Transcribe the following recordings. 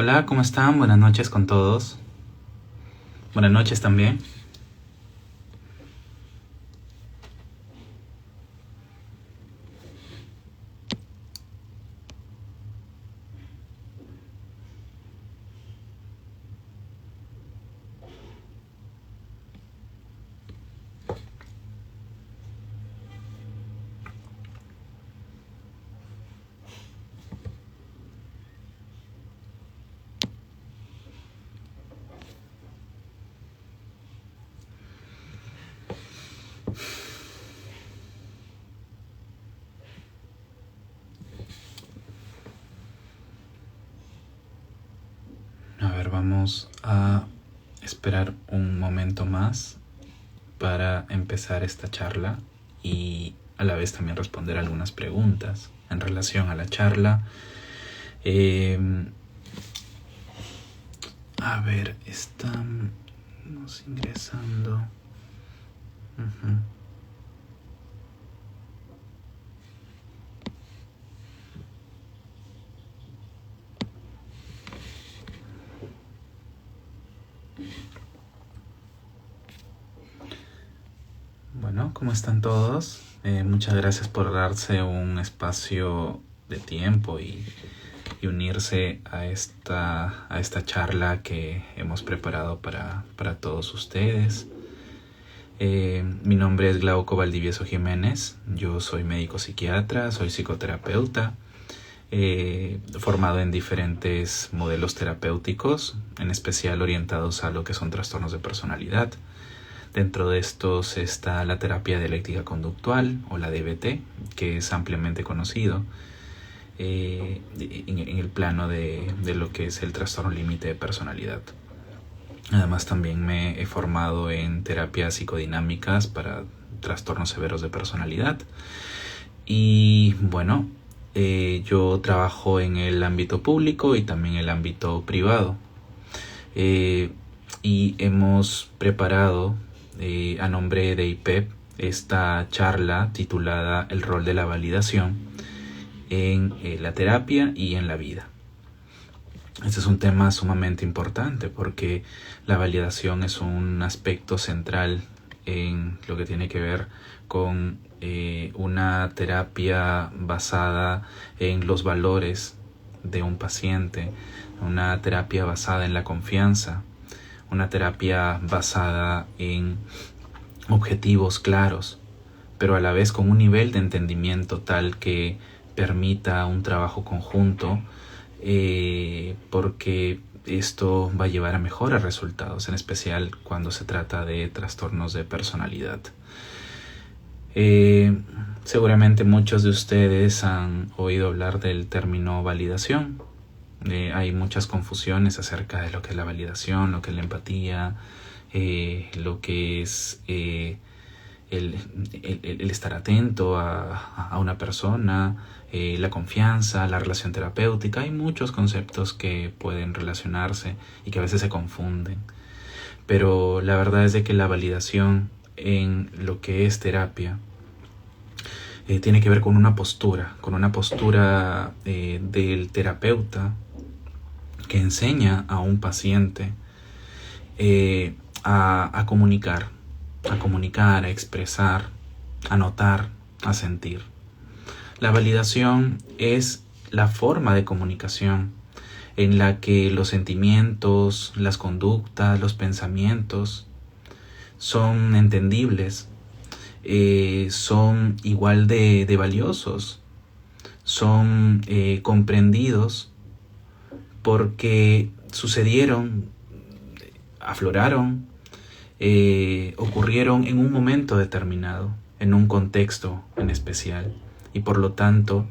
Hola, ¿cómo están? Buenas noches con todos. Buenas noches también. A ver, vamos a esperar un momento más para empezar esta charla y a la vez también responder algunas preguntas en relación a la charla. A ver, estamos ingresando. Bueno, ¿cómo están todos? Muchas gracias por darse un espacio de tiempo y unirse a esta charla que hemos preparado para todos ustedes. Mi nombre es Glauco Valdivieso Jiménez, yo soy médico psiquiatra, soy psicoterapeuta, formado en diferentes modelos terapéuticos, en especial orientados a lo que son trastornos de personalidad. Dentro de estos está la terapia dialéctica conductual o la DBT, que es ampliamente conocido en el plano de lo que es el trastorno límite de personalidad. Además también me he formado en terapias psicodinámicas para trastornos severos de personalidad. Y bueno, yo trabajo en el ámbito público y también en el ámbito privado. Y hemos preparado a nombre de IPEP esta charla titulada El rol de la validación en la terapia y en la vida. Este es un tema sumamente importante porque la validación es un aspecto central en lo que tiene que ver con una terapia basada en los valores de un paciente, una terapia basada en la confianza, una terapia basada en objetivos claros, pero a la vez con un nivel de entendimiento tal que permita un trabajo conjunto, porque esto va a llevar a mejores resultados, en especial cuando se trata de trastornos de personalidad. Seguramente muchos de ustedes han oído hablar del término validación. Hay muchas confusiones acerca de lo que es la validación, lo que es la empatía, lo que es el estar atento a una persona, la confianza, la relación terapéutica. Hay muchos conceptos que pueden relacionarse y que a veces se confunden. Pero la verdad es de que la validación en lo que es terapia tiene que ver con una postura del terapeuta que enseña a un paciente a comunicar, a expresar, a notar, a sentir. La validación es la forma de comunicación en la que los sentimientos, las conductas, los pensamientos son entendibles, son igual de valiosos, son comprendidos porque sucedieron, afloraron, ocurrieron en un momento determinado, en un contexto en especial, y por lo tanto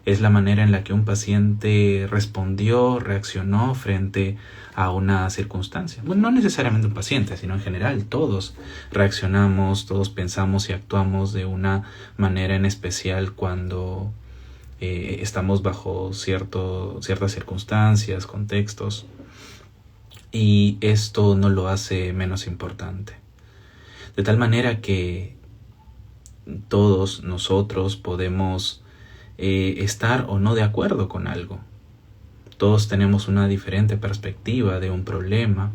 es la manera en la que un paciente respondió, reaccionó frente a una circunstancia. Bueno, no necesariamente un paciente, sino en general todos reaccionamos, todos pensamos y actuamos de una manera en especial cuando estamos bajo ciertas circunstancias, contextos, y esto no lo hace menos importante. De tal manera que todos nosotros podemos estar o no de acuerdo con algo. Todos tenemos una diferente perspectiva de un problema.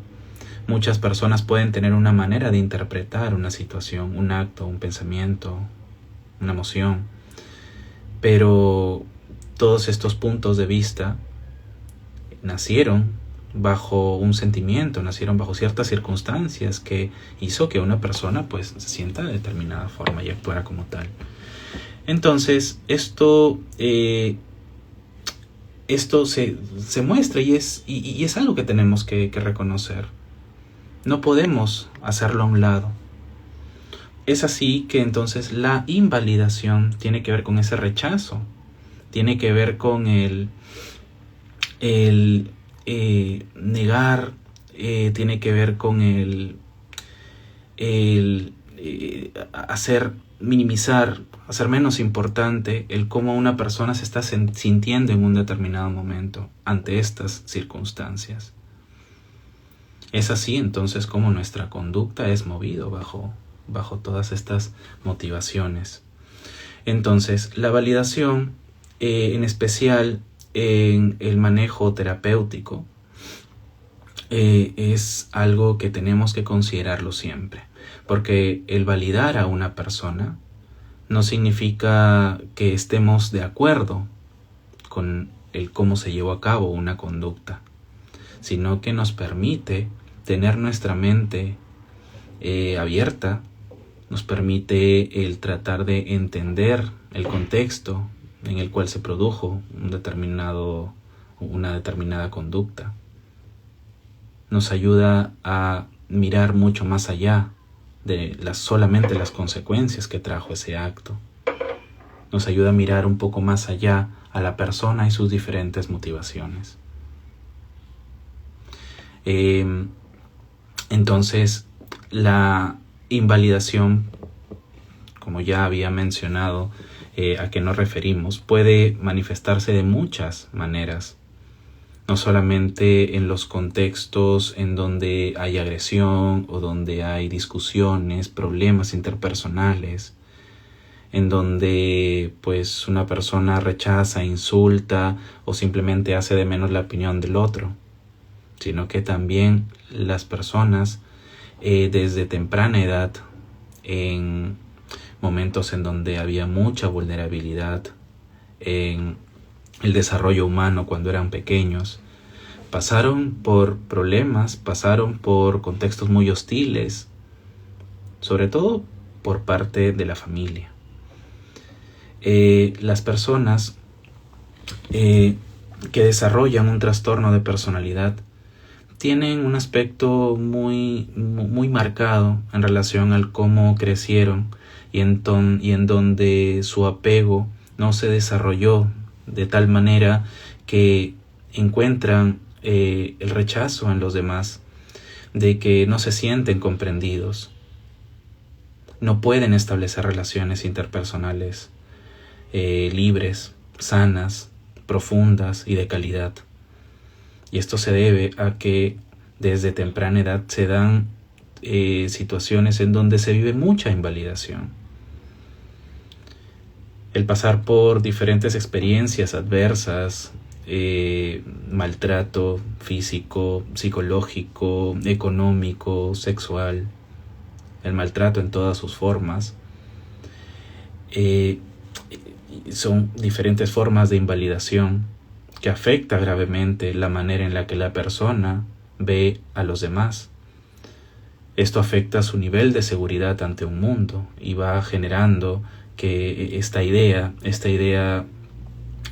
Muchas personas pueden tener una manera de interpretar una situación, un acto, un pensamiento, una emoción. Pero todos estos puntos de vista nacieron bajo un sentimiento, nacieron bajo ciertas circunstancias que hizo que una persona pues se sienta de determinada forma y actuara como tal. Entonces esto se muestra y es algo que tenemos que reconocer. No podemos hacerlo a un lado. Es así que entonces la invalidación tiene que ver con ese rechazo, tiene que ver con el negar, tiene que ver con el minimizar, hacer menos importante el cómo una persona se está sintiendo en un determinado momento ante estas circunstancias. Es así entonces como nuestra conducta es movido bajo todas estas motivaciones. Entonces, la validación, en especial en el manejo terapéutico, es algo que tenemos que considerarlo siempre, porque el validar a una persona no significa que estemos de acuerdo con el cómo se llevó a cabo una conducta, sino que nos permite tener nuestra mente abierta, nos permite el tratar de entender el contexto en el cual se produjo una determinada conducta. Nos ayuda a mirar mucho más allá de solamente las consecuencias que trajo ese acto. Nos ayuda a mirar un poco más allá a la persona y sus diferentes motivaciones. Entonces, la invalidación, como ya había mencionado, a qué nos referimos, puede manifestarse de muchas maneras. No solamente en los contextos en donde hay agresión o donde hay discusiones, problemas interpersonales, en donde pues una persona rechaza, insulta o simplemente hace de menos la opinión del otro, sino que también las personas desde temprana edad, en momentos en donde había mucha vulnerabilidad en el desarrollo humano cuando eran pequeños, pasaron por problemas, pasaron por contextos muy hostiles, sobre todo por parte de la familia. Las personas que desarrollan un trastorno de personalidad tienen un aspecto muy marcado en relación al cómo crecieron y en donde su apego no se desarrolló de tal manera que encuentran el rechazo en los demás, de que no se sienten comprendidos, no pueden establecer relaciones interpersonales libres, sanas, profundas y de calidad. Y esto se debe a que desde temprana edad se dan situaciones en donde se vive mucha invalidación. El pasar por diferentes experiencias adversas, maltrato físico, psicológico, económico, sexual, el maltrato en todas sus formas, son diferentes formas de invalidación que afecta gravemente la manera en la que la persona ve a los demás. Esto afecta su nivel de seguridad ante un mundo y va generando que esta idea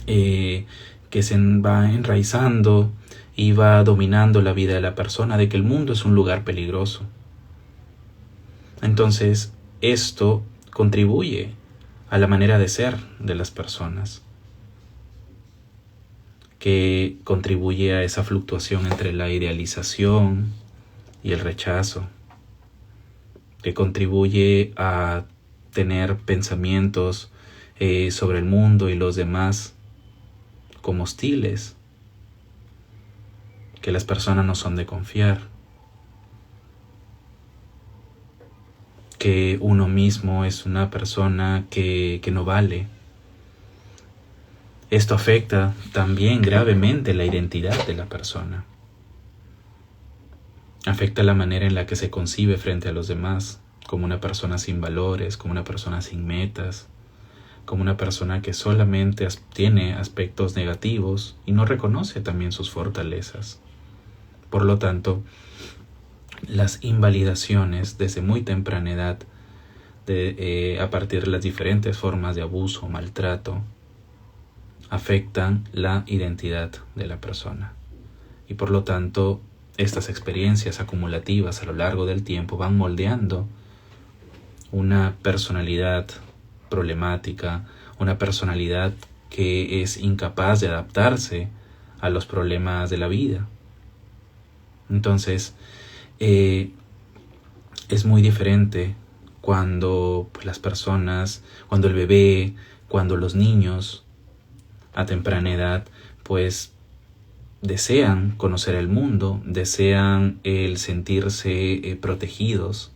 que se va enraizando y va dominando la vida de la persona de que el mundo es un lugar peligroso. Entonces, esto contribuye a la manera de ser de las personas, que contribuye a esa fluctuación entre la idealización y el rechazo, que contribuye a tener pensamientos sobre el mundo y los demás como hostiles, que las personas no son de confiar, que uno mismo es una persona que no vale. Esto afecta también gravemente la identidad de la persona. Afecta la manera en la que se concibe frente a los demás, como una persona sin valores, como una persona sin metas, como una persona que solamente tiene aspectos negativos y no reconoce también sus fortalezas. Por lo tanto, las invalidaciones desde muy temprana edad, a partir de las diferentes formas de abuso o maltrato, afectan la identidad de la persona. Y por lo tanto, estas experiencias acumulativas a lo largo del tiempo van moldeando una personalidad problemática, una personalidad que es incapaz de adaptarse a los problemas de la vida. Entonces, es muy diferente cuando las personas, cuando el bebé, cuando los niños a temprana edad, pues desean conocer el mundo, desean el sentirse protegidos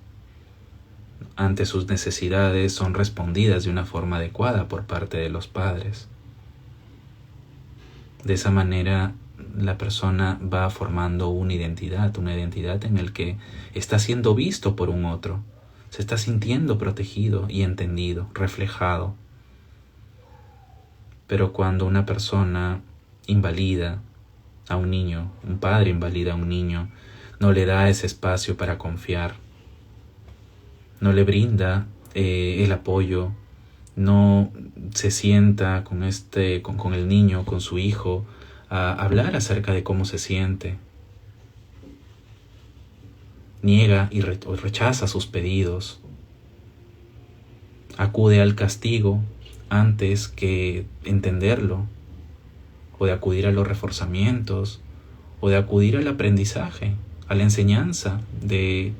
ante sus necesidades, son respondidas de una forma adecuada por parte de los padres. De esa manera la persona va formando una identidad en la que está siendo visto por un otro, se está sintiendo protegido y entendido, reflejado. Pero cuando una persona invalida a un niño, un padre invalida a un niño, no le da ese espacio para confiar, no le brinda el apoyo, no se sienta con el niño, con su hijo, a hablar acerca de cómo se siente, niega y rechaza sus pedidos, acude al castigo antes que entenderlo, o de acudir a los reforzamientos, o de acudir al aprendizaje, a la enseñanza de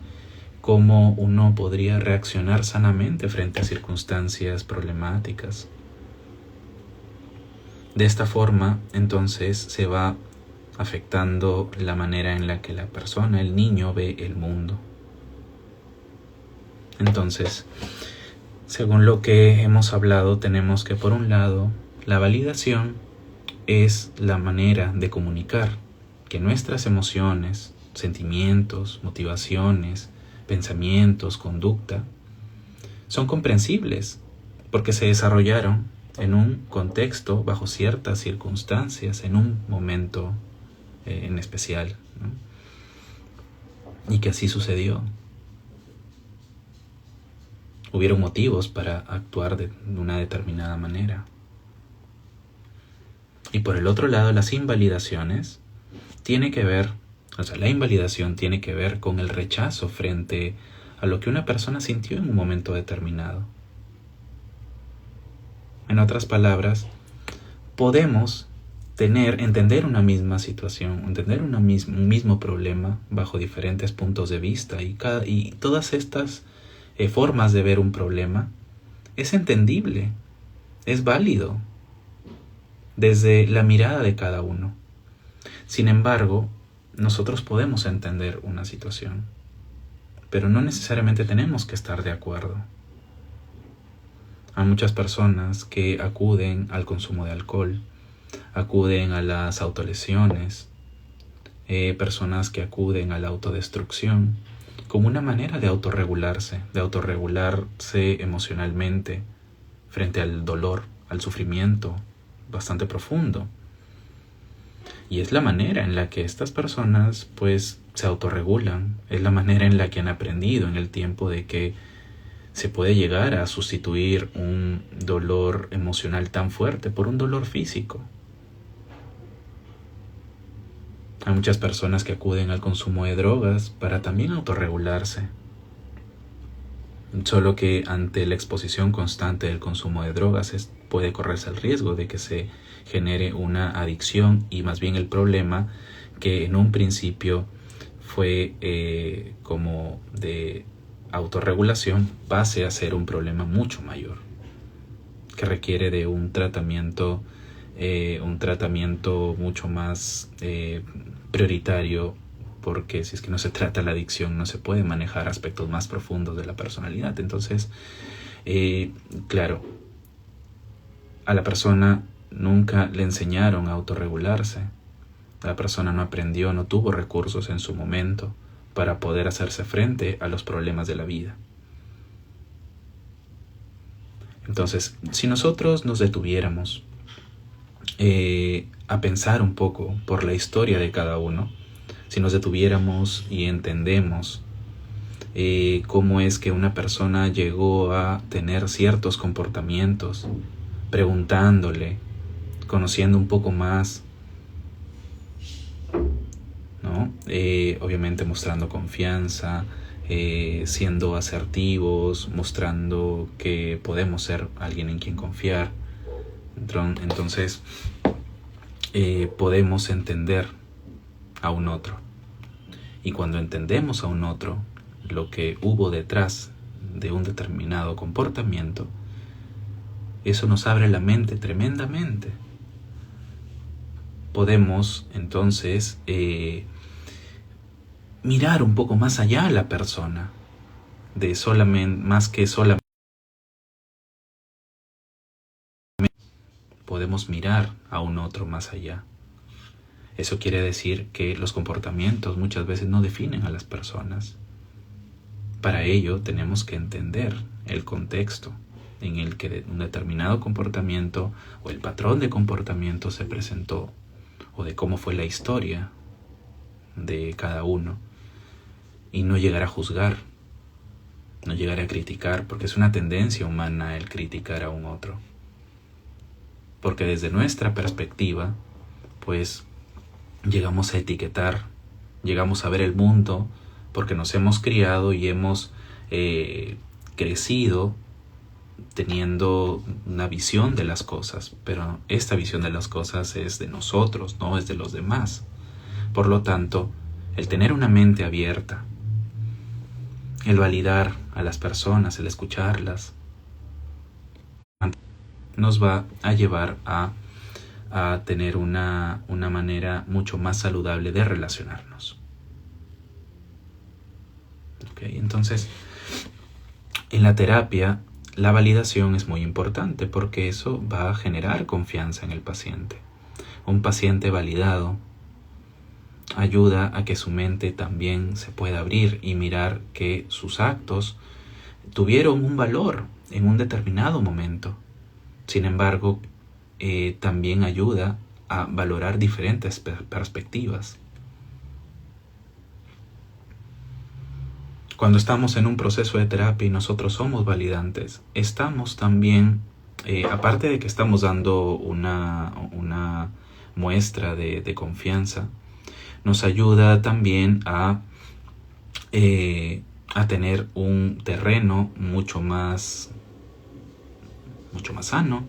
cómo uno podría reaccionar sanamente frente a circunstancias problemáticas. De esta forma, entonces, se va afectando la manera en la que la persona, el niño, ve el mundo. Entonces, según lo que hemos hablado, tenemos que, por un lado, la validación es la manera de comunicar que nuestras emociones, sentimientos, motivaciones, pensamientos, conducta, son comprensibles porque se desarrollaron en un contexto, bajo ciertas circunstancias, en un momento en especial, ¿no? Y que así sucedió. Hubieron motivos para actuar de una determinada manera. Y por el otro lado, las invalidaciones la invalidación tiene que ver con el rechazo frente a lo que una persona sintió en un momento determinado. En otras palabras, podemos entender una misma situación, entender un mismo problema bajo diferentes puntos de vista, y todas estas formas de ver un problema es entendible, es válido desde la mirada de cada uno. Sin embargo, nosotros podemos entender una situación, pero no necesariamente tenemos que estar de acuerdo. Hay muchas personas que acuden al consumo de alcohol, acuden a las autolesiones, personas que acuden a la autodestrucción como una manera de autorregularse emocionalmente frente al dolor, al sufrimiento bastante profundo. Y es la manera en la que estas personas pues se autorregulan, es la manera en la que han aprendido en el tiempo de que se puede llegar a sustituir un dolor emocional tan fuerte por un dolor físico. Hay muchas personas que acuden al consumo de drogas para también autorregularse. Solo que ante la exposición constante del consumo de drogas puede correrse el riesgo de que se genere una adicción, y más bien el problema que en un principio fue como de autorregulación pase a ser un problema mucho mayor, que requiere de un tratamiento mucho más prioritario, porque si es que no se trata la adicción, no se puede manejar aspectos más profundos de la personalidad. Entonces, claro, a la persona nunca le enseñaron a autorregularse. La persona no aprendió, no tuvo recursos en su momento para poder hacerse frente a los problemas de la vida. Entonces, si nosotros nos detuviéramos a pensar un poco por la historia de cada uno, si nos detuviéramos y entendemos cómo es que una persona llegó a tener ciertos comportamientos, preguntándole, conociendo un poco más, ¿no? Obviamente mostrando confianza, siendo asertivos, mostrando que podemos ser alguien en quien confiar. Entonces podemos entender a un otro. Y cuando entendemos a un otro, lo que hubo detrás de un determinado comportamiento, eso nos abre la mente tremendamente. Podemos entonces mirar un poco más allá a la persona, de solamente, más que solamente podemos mirar a un otro más allá. Eso quiere decir que los comportamientos muchas veces no definen a las personas. Para ello tenemos que entender el contexto en el que un determinado comportamiento o el patrón de comportamiento se presentó, o de cómo fue la historia de cada uno, y no llegar a juzgar, no llegar a criticar, porque es una tendencia humana el criticar a un otro. Porque desde nuestra perspectiva, pues llegamos a etiquetar, llegamos a ver el mundo, porque nos hemos criado y hemos crecido teniendo una visión de las cosas, pero esta visión de las cosas es de nosotros, no es de los demás. Por lo tanto, el tener una mente abierta, el validar a las personas, el escucharlas, nos va a llevar a tener una manera mucho más saludable de relacionarnos. ¿Okay? Entonces, en la terapia, la validación es muy importante porque eso va a generar confianza en el paciente. Un paciente validado ayuda a que su mente también se pueda abrir y mirar que sus actos tuvieron un valor en un determinado momento. Sin embargo, también ayuda a valorar diferentes perspectivas. Cuando estamos en un proceso de terapia y nosotros somos validantes, estamos también, aparte de que estamos dando una muestra de confianza, nos ayuda también a tener un terreno mucho más sano,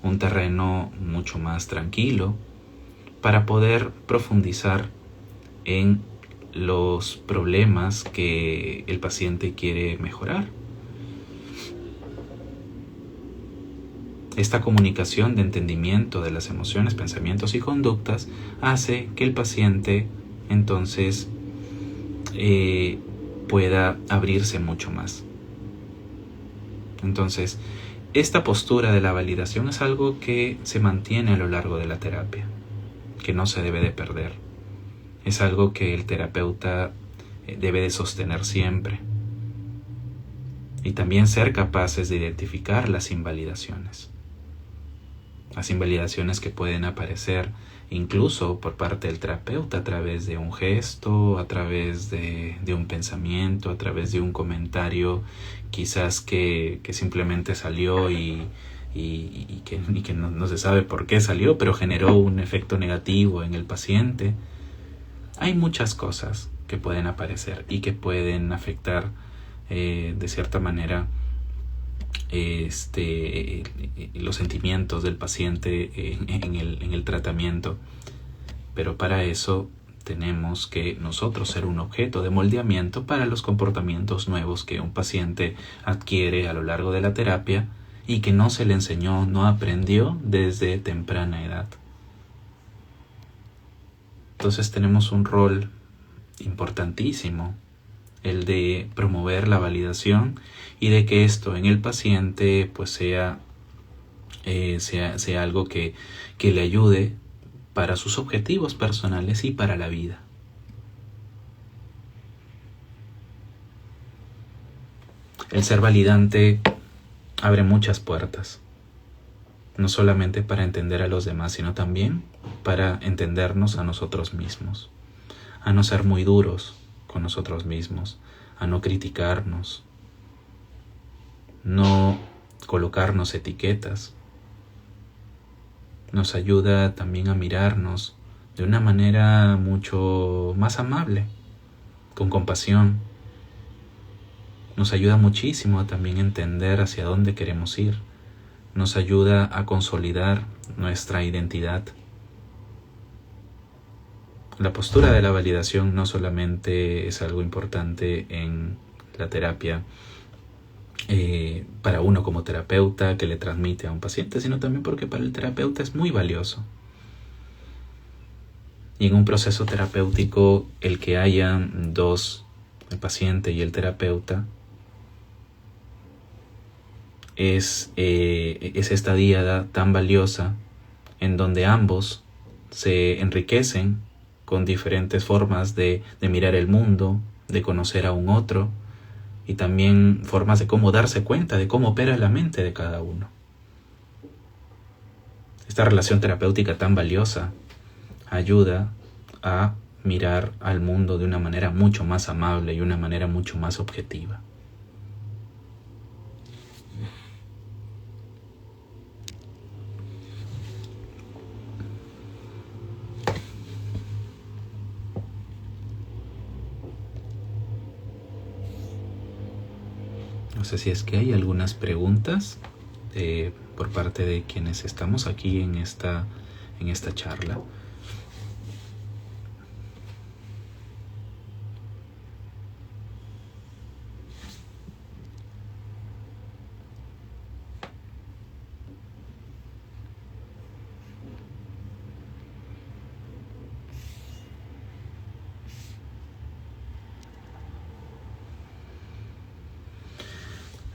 un terreno mucho más tranquilo, para poder profundizar en los problemas que el paciente quiere mejorar. Esta comunicación de entendimiento de las emociones, pensamientos y conductas hace que el paciente entonces pueda abrirse mucho más. Entonces, esta postura de la validación es algo que se mantiene a lo largo de la terapia, que no se debe de perder. Es algo que el terapeuta debe de sostener siempre. Y también ser capaces de identificar las invalidaciones. Las invalidaciones que pueden aparecer incluso por parte del terapeuta a través de un gesto, a través de un pensamiento, a través de un comentario quizás que simplemente salió y que no se sabe por qué salió, pero generó un efecto negativo en el paciente. Hay muchas cosas que pueden aparecer y que pueden afectar de cierta manera los sentimientos del paciente en el tratamiento, pero para eso tenemos que nosotros ser un objeto de moldeamiento para los comportamientos nuevos que un paciente adquiere a lo largo de la terapia y que no se le enseñó, no aprendió desde temprana edad. Entonces tenemos un rol importantísimo, el de promover la validación y de que esto en el paciente pues sea sea algo que le ayude para sus objetivos personales y para la vida. El ser validante abre muchas puertas, no solamente para entender a los demás, sino también para entendernos a nosotros mismos, a no ser muy duros con nosotros mismos, a no criticarnos, no colocarnos etiquetas. Nos ayuda también a mirarnos de una manera mucho más amable, con compasión. Nos ayuda muchísimo a también entender hacia dónde queremos ir. Nos ayuda a consolidar nuestra identidad. La postura de la validación no solamente es algo importante en la terapia para uno como terapeuta que le transmite a un paciente, sino también porque para el terapeuta es muy valioso. Y en un proceso terapéutico, el que haya dos, el paciente y el terapeuta, es esta diada tan valiosa en donde ambos se enriquecen con diferentes formas de mirar el mundo, de conocer a un otro, y también formas de cómo darse cuenta de cómo opera la mente de cada uno. Esta relación terapéutica tan valiosa ayuda a mirar al mundo de una manera mucho más amable y una manera mucho más objetiva. No sé si es que hay algunas preguntas por parte de quienes estamos aquí en esta charla.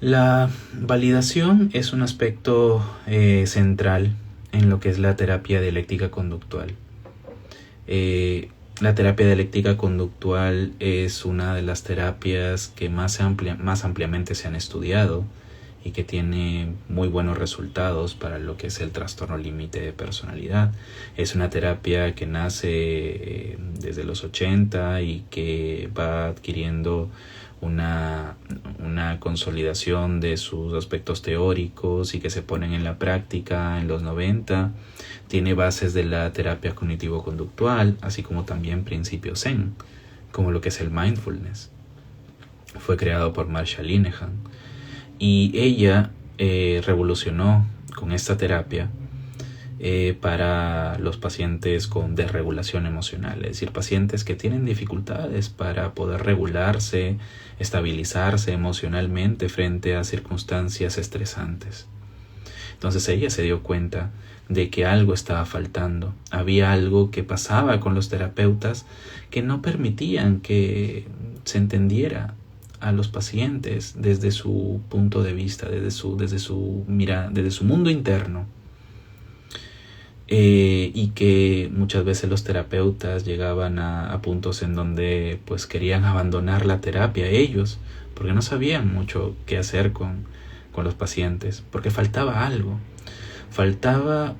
La validación es un aspecto central en lo que es la terapia dialéctica conductual. La terapia dialéctica conductual es una de las terapias que más ampliamente se han estudiado y que tiene muy buenos resultados para lo que es el trastorno límite de personalidad. Es una terapia que nace desde los 80 y que va adquiriendo una consolidación de sus aspectos teóricos y que se ponen en la práctica en los 90. Tiene bases de la terapia cognitivo-conductual, así como también principios Zen, como lo que es el mindfulness. Fue creado por Marsha Linehan y ella revolucionó con esta terapia para los pacientes con desregulación emocional, es decir, pacientes que tienen dificultades para poder regularse, estabilizarse emocionalmente frente a circunstancias estresantes. Entonces ella se dio cuenta de que algo estaba faltando, había algo que pasaba con los terapeutas que no permitían que se entendiera a los pacientes desde su punto de vista, desde su mundo interno. Y que muchas veces los terapeutas llegaban a puntos en donde pues querían abandonar la terapia ellos, porque no sabían mucho qué hacer con los pacientes, porque faltaba algo, faltaba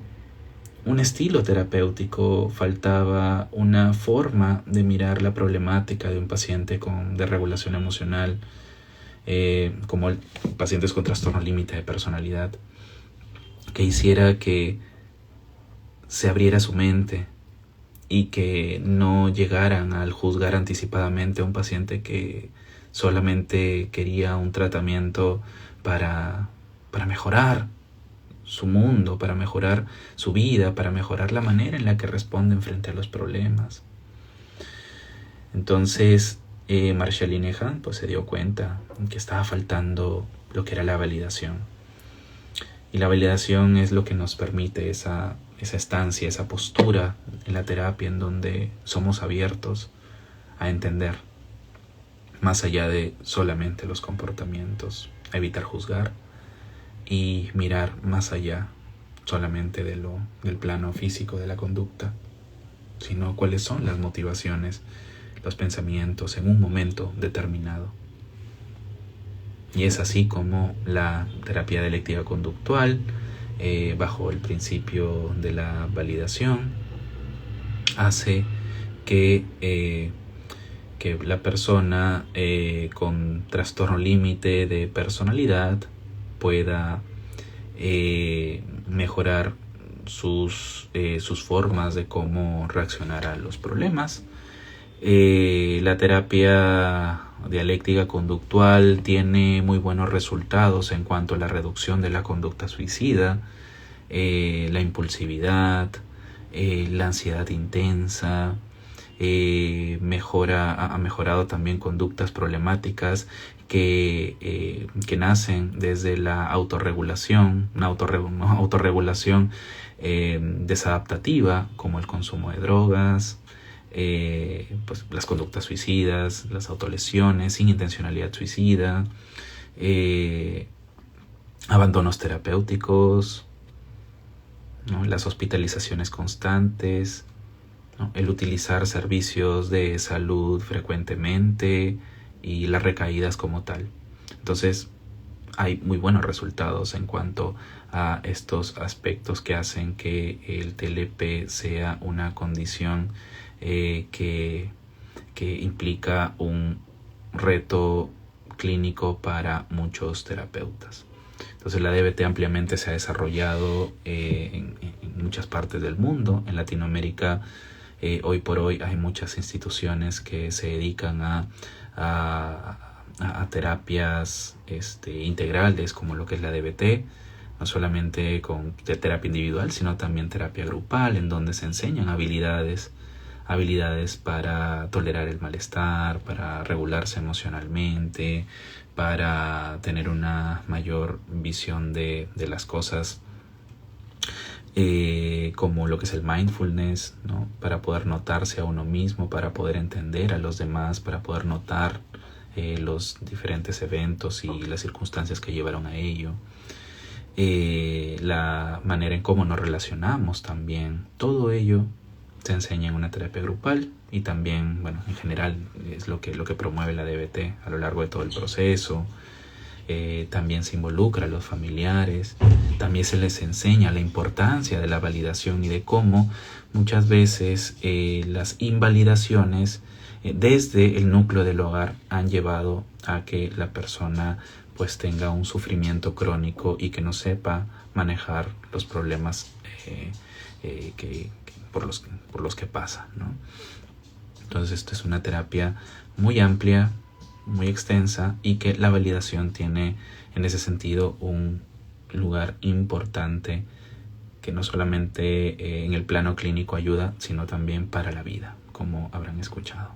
un estilo terapéutico, faltaba una forma de mirar la problemática de un paciente con desregulación emocional, como pacientes con trastorno límite de personalidad, que hiciera que se abriera su mente y que no llegaran al juzgar anticipadamente a un paciente que solamente quería un tratamiento para mejorar su mundo, para mejorar su vida, para mejorar la manera en la que responden frente a los problemas. Entonces, Marsha Linehan pues se dio cuenta que estaba faltando lo que era la validación. Y la validación es lo que nos permite esa estancia, esa postura en la terapia en donde somos abiertos a entender más allá de solamente los comportamientos, a evitar juzgar y mirar más allá solamente del plano físico de la conducta, sino cuáles son las motivaciones, los pensamientos en un momento determinado. Y es así como la terapia dialéctica conductual, bajo el principio de la validación, hace que la persona con trastorno límite de personalidad pueda mejorar sus formas de cómo reaccionar a los problemas. La terapia dialéctica conductual tiene muy buenos resultados en cuanto a la reducción de la conducta suicida, la impulsividad, la ansiedad intensa. Ha mejorado también conductas problemáticas que nacen desde la autorregulación, una autorregulación desadaptativa, como el consumo de drogas, pues las conductas suicidas, las autolesiones sin intencionalidad suicida, abandonos terapéuticos, ¿no? Las hospitalizaciones constantes, ¿no? El utilizar servicios de salud frecuentemente y las recaídas como tal. Entonces hay muy buenos resultados en cuanto a estos aspectos que hacen que el TLP sea una condición que implica un reto clínico para muchos terapeutas. Entonces la DBT ampliamente se ha desarrollado en muchas partes del mundo. En Latinoamérica hoy por hoy hay muchas instituciones que se dedican a terapias integrales, como lo que es la DBT, no solamente con terapia individual, sino también terapia grupal, en donde se enseñan habilidades para tolerar el malestar, para regularse emocionalmente, para tener una mayor visión de las cosas, como lo que es el mindfulness, ¿no? Para poder notarse a uno mismo, para poder entender a los demás, para poder notar los diferentes eventos y las circunstancias que llevaron a ello. La manera en cómo nos relacionamos también, todo ello se enseña en una terapia grupal, y también, bueno, en general es lo que promueve la DBT a lo largo de todo el proceso. También se involucra a los familiares, también se les enseña la importancia de la validación y de cómo muchas veces las invalidaciones desde el núcleo del hogar han llevado a que la persona pues tenga un sufrimiento crónico y que no sepa manejar los problemas por los que pasa, ¿no? Entonces esto es una terapia muy amplia, muy extensa, y que la validación tiene en ese sentido un lugar importante, que no solamente en el plano clínico ayuda, sino también para la vida, como habrán escuchado.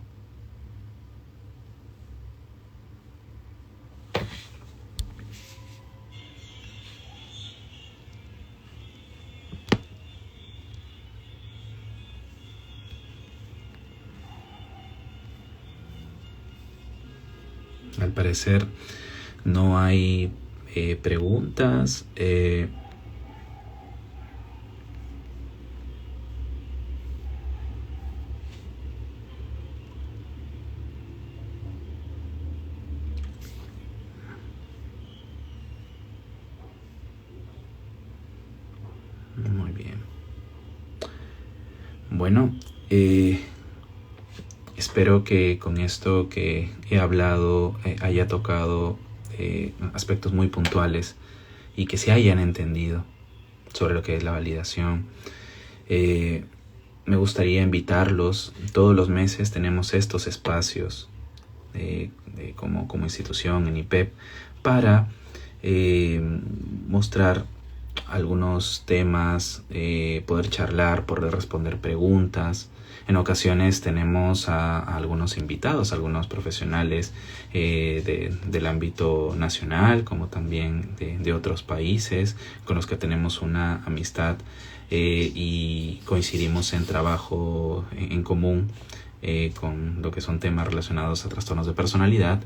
Al parecer no hay preguntas. Muy bien. Bueno, espero que con esto que he hablado haya tocado aspectos muy puntuales y que se hayan entendido sobre lo que es la validación. Me gustaría invitarlos. Todos los meses tenemos estos espacios como institución en IPEP para mostrar algunos temas, poder charlar, poder responder preguntas. En ocasiones tenemos a algunos invitados, algunos profesionales del ámbito nacional, como también de otros países con los que tenemos una amistad y coincidimos en trabajo en común con lo que son temas relacionados a trastornos de personalidad.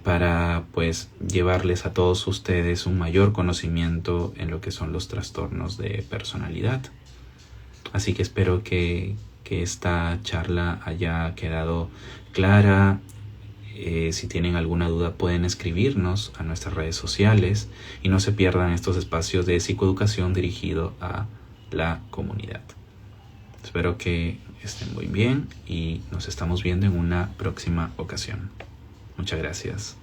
para pues llevarles a todos ustedes un mayor conocimiento en lo que son los trastornos de personalidad. Así que espero que esta charla haya quedado clara. Si tienen alguna duda pueden escribirnos a nuestras redes sociales y no se pierdan estos espacios de psicoeducación dirigido a la comunidad. Espero que estén muy bien y nos estamos viendo en una próxima ocasión. Muchas gracias.